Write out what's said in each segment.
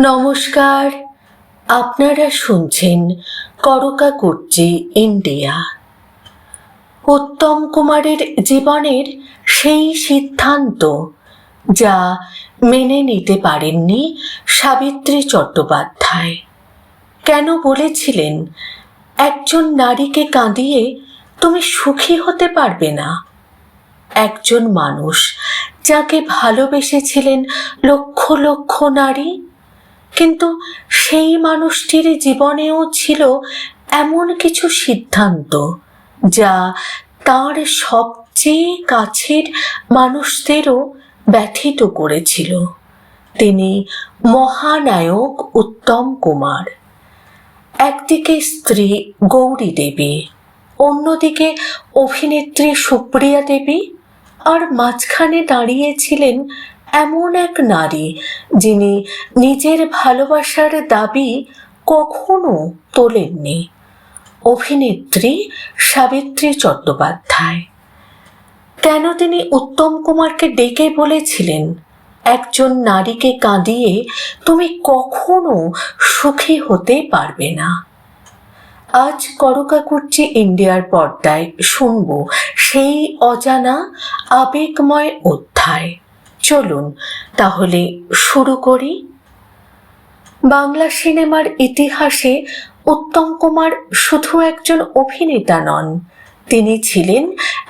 নমস্কার, আপনারা শুনছেন করকাকুর্চি ইন্ডিয়া। উত্তম কুমারের জীবনের সেই সিদ্ধান্ত যা মেনে নিতে পারেননি সাবিত্রী চট্টোপাধ্যায়। কেন বলেছিলেন একজন নারীকে কাঁদিয়ে তুমি সুখী হতে পারবে না? একজন মানুষ যাকে ভালোবেসেছিলেন লক্ষ লক্ষ নারী, কিন্তু সেই মানুষটির জীবনেও ছিল এমন কিছু সিদ্ধান্ত যা তার সবচেয়ে কাছের মানুষদেরও ব্যথিত করেছিল। তিনি মহানায়ক উত্তম কুমার। একদিকে স্ত্রী গৌরী দেবী, অন্যদিকে অভিনেত্রী সুপ্রিয়া দেবী, আর মাঝখানে দাঁড়িয়েছিলেন এমন এক নারী যিনি নিজের ভালোবাসার দাবি কখনো তোলেননি, অভিনেত্রী সাবিত্রী চট্টোপাধ্যায়। কেন তিনি উত্তম কুমারকে ডেকে বলেছিলেন একজন নারীকে কাঁদিয়ে তুমি কখনো সুখী হতে পারবে না? আজ করকাকুর্চি ইন্ডিয়ার পর্দায় শুনব সেই অজানা আবেগময় অধ্যায়। চলুন তাহলে শুরু করি। বাংলা সিনেমার ইতিহাসে উত্তম কুমার শুধু একজন অভিনেতা নন, তিনি ছিলেন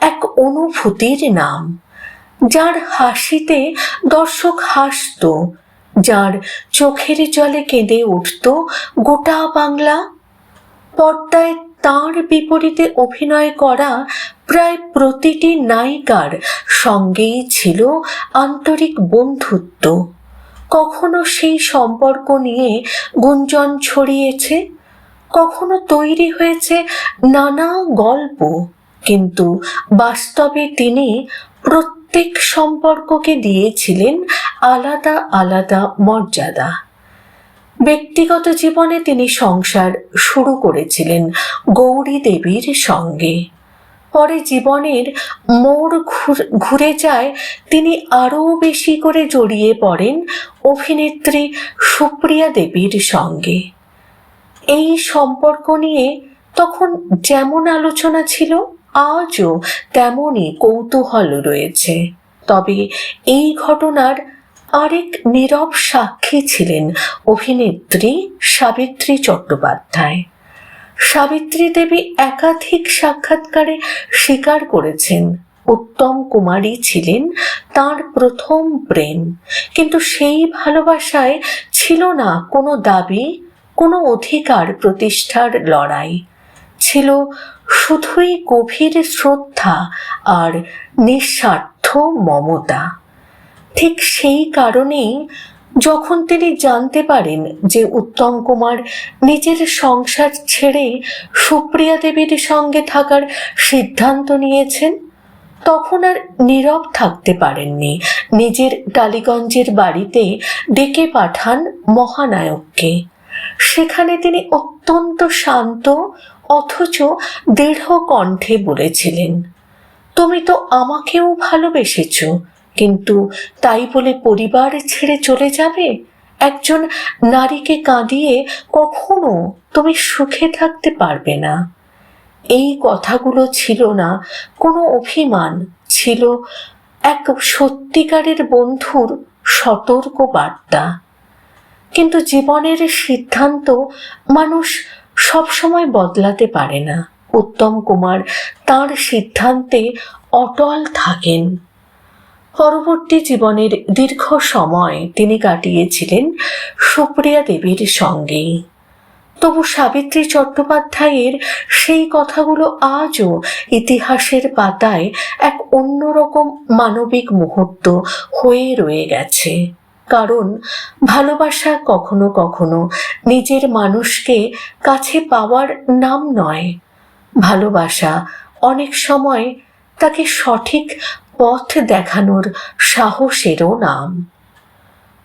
এক অনুভূতির নাম। যার হাসিতে দর্শক হাসত, যার চোখের জলে কেঁদে উঠত গোটা বাংলা। পর্দায় তাঁর বিপরীতে অভিনয় করা প্রায় প্রতিটি নায়িকার সঙ্গেই ছিল আন্তরিক বন্ধুত্ব। কখনো সেই সম্পর্ক নিয়ে গুঞ্জন ছড়িয়েছে, কখনো তৈরি হয়েছে নানা গল্প, কিন্তু বাস্তবে তিনি প্রত্যেক সম্পর্ককে দিয়েছিলেন আলাদা আলাদা মর্যাদা। ব্যক্তিগত জীবনে তিনি সংসার শুরু করেছিলেন গৌরী দেবীর সঙ্গে। পরে জীবনের মোড় ঘুরে যায়, তিনি আরও বেশি করে জড়িয়ে পড়েন অভিনেত্রী সুপ্রিয়া দেবীর সঙ্গে। এই সম্পর্ক নিয়ে তখন যেমন আলোচনা ছিল, আজও তেমনই কৌতূহল রয়েছে। তবে এই ঘটনার আরেক নীরব সাক্ষী ছিলেন অভিনেত্রী সাবিত্রী চট্টোপাধ্যায়। সাবিত্রী দেবী একাধিক সাক্ষাৎকারে স্বীকার করেছেন উত্তম কুমারই ছিলেন তার প্রথম প্রেম, কিন্তু সেই ভালোবাসায় ছিল না কোনো দাবি, কোনো অধিকার প্রতিষ্ঠার লড়াই। ছিল শুধুই গভীর শ্রদ্ধা আর নিঃস্বার্থ মমতা। ঠিক সেই কারণেই যখন তিনি জানতে পারেন যে উত্তম কুমার নিজের সংসার ছেড়ে সুপ্রিয়া দেবীর সঙ্গে থাকার সিদ্ধান্ত নিয়েছেন, তখন আর নীরব থাকতে পারেননি। নিজের টালিগঞ্জের বাড়িতে ডেকে পাঠান মহানায়ককে। সেখানে তিনি অত্যন্ত শান্ত অথচ দৃঢ় কণ্ঠে বলেছিলেন, তুমি তো আমাকেও ভালোবেসেছ, কিন্তু তাই বলে পরিবার ছেড়ে চলে যাবে? একজন নারীকে কাঁদিয়ে কখনো তুমি সুখে থাকতে পারবে না। এই কথাগুলো ছিল না কোনো অভিমান, ছিল এক সত্যিকারের বন্ধুর সতর্ক বার্তা। কিন্তু জীবনের সিদ্ধান্ত মানুষ সবসময় বদলাতে পারে না। উত্তম কুমার তাঁর সিদ্ধান্তে অটল থাকেন। পরবর্তী জীবনের দীর্ঘ সময় তিনি কাটিয়েছিলেন সুপ্রিয়া দেবীর সঙ্গেই। তবু সাবিত্রী চট্টোপাধ্যায়ের সেই কথাগুলো আজও ইতিহাসের পাতায় এক অন্যরকম মানবিক মুহূর্ত হয়ে রয়ে গেছে। কারণ ভালোবাসা কখনো কখনো নিজের মানুষকে কাছে পাওয়ার নাম নয়, ভালোবাসা অনেক সময় তাকে সঠিক পথ দেখানোর সাহসেরও নাম।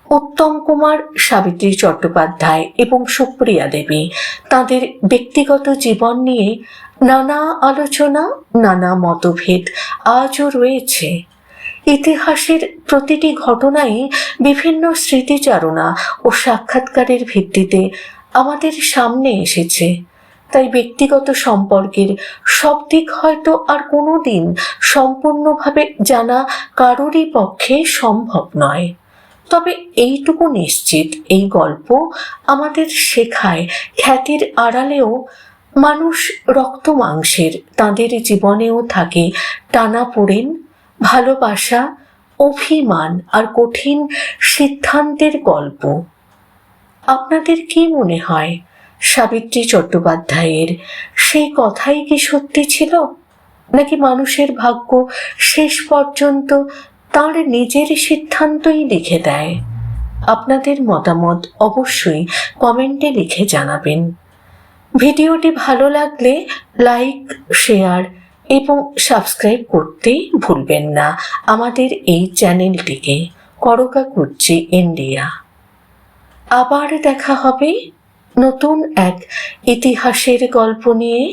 উত্তম কুমার, সাবিত্রী চট্টোপাধ্যায় এবং সুপ্রিয়া দেবী তাদের ব্যক্তিগত জীবন নিয়ে নানা আলোচনা, নানা মতভেদ আজও রয়েছে। ইতিহাসের প্রতিটি ঘটনাই বিভিন্ন স্মৃতিচারণা ও সাক্ষাৎকারের ভিত্তিতে আমাদের সামনে এসেছে। তাই ব্যক্তিগত সম্পর্কের সব দিক হয়তো আর কোনোদিন সম্পূর্ণভাবে জানা কারোরই পক্ষে সম্ভব নয়। তবে এইটুকু নিশ্চিত, এই গল্প আমাদের শেখায় খ্যাতির আড়ালেও মানুষ রক্ত মাংসের, তাদের জীবনেও থাকে টানাপোড়েন, ভালোবাসা, অভিমান আর কঠিন সিদ্ধান্তের গল্প। আপনাদের কি মনে হয়, সাবিত্রী চট্টোপাধ্যায়ের সেই কথাই কি সত্যি ছিল, নাকি মানুষের ভাগ্য শেষ পর্যন্ত তার নিজের সিদ্ধান্তই লিখে দেয়? আপনাদের মতামত অবশ্যই কমেন্টে লিখে জানাবেন। ভিডিওটি ভালো লাগলে লাইক, শেয়ার এবং সাবস্ক্রাইব করতে ভুলবেন না আমাদের এই চ্যানেলটিকে, করকাকুর্চি ইন্ডিয়া। আবার দেখা হবে নতুন এক ইতিহাসের গল্প নিয়ে।